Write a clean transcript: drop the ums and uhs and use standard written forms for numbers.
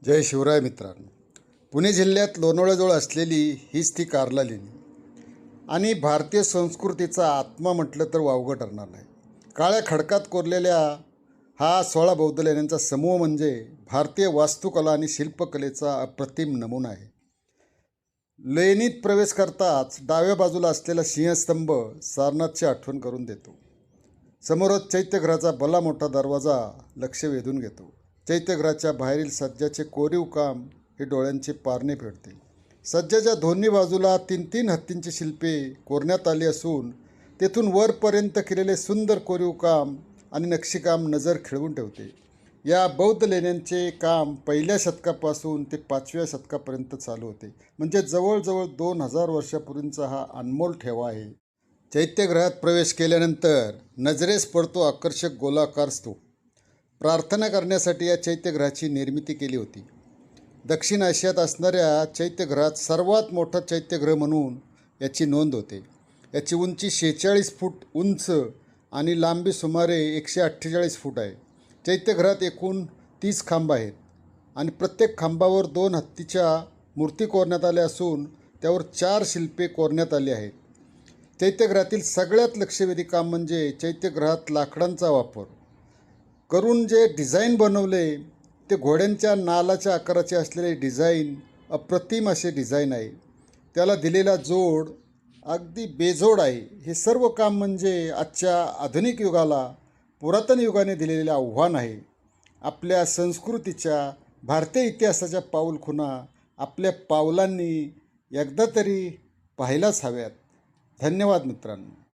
जय शिवराय मित्रांनो. पुणे जिल्ह्यात लोणावळ्याजवळ असलेली हीच ती कार्ला लेणी आणि भारतीय संस्कृतीचा आत्मा म्हटलं तर वावगं ठरणार नाही. काळ्या खडकात कोरलेल्या हा 16 बौद्ध लेण्यांचा समूह म्हणजे भारतीय वास्तुकला आणि शिल्पकलेचा अप्रतिम नमुना आहे. लेणीत प्रवेश करताच डाव्या बाजूला असलेला सिंहस्तंभ सारनाथची आठवण करून देतो. समोरच चैत्यगृहाचा भला मोठा दरवाजा लक्ष वेधून घेतो. चैत्यगृहाच्या बाहेरील सज्जाचे कोरीव काम हे डोळ्यांचे पारणे फेडते. सज्जाच्या दोन्ही बाजूला 3-3 हत्तींची शिल्पे कोरण्यात आली असून तेथून वरपर्यंत केलेले सुंदर कोरीव काम आणि नक्षीकाम नजर खिळवून ठेवते. या बौद्ध लेण्यांचे काम 1ल्या शतकापासून ते 5व्या शतकापर्यंत चालू होते. म्हणजे जवळजवळ 2000 वर्षापूर्वींचा हा अनमोल ठेवा आहे. चैत्यगृहात प्रवेश केल्यानंतर नजरेस पडतो आकर्षक गोलाकार स्तूप. प्रार्थना करण्यासाठी या चैत्यगृहाची निर्मिती केली होती. दक्षिण आशियात असणाऱ्या चैत्यगृहात सर्वात मोठा चैत्यगृह म्हणून याची नोंद होते. याची उंची 46 फूट उंच आणि लांबी सुमारे 148 फूट आहे. चैत्यगृहात एकूण 30 खांब आहेत आणि प्रत्येक खांबावर 2 हत्तीच्या मूर्ती कोरण्यात आल्या असून त्यावर 4 शिल्पे कोरण्यात आली आहेत. चैत्यगृहातील सगळ्यात लक्षवेधी काम म्हणजे चैत्यगृहात लाकडांचा वापर करून जे डिझाईन बनवले ते घोड्यांच्या नालाच्या आकाराचे असलेले डिझाईन अप्रतिम असे डिझाईन आहे. त्याला दिलेला जोड अगदी बेजोड आहे. हे सर्व काम म्हणजे आजच्या आधुनिक युगाला पुरातन युगाने दिलेले आव्हान आहे. आपल्या संस्कृतीच्या भारतीय इतिहासाच्या पाऊलखुणा आपल्या पावलांनी एकदा तरी पाहायलाच हव्यात. धन्यवाद मित्रांनो.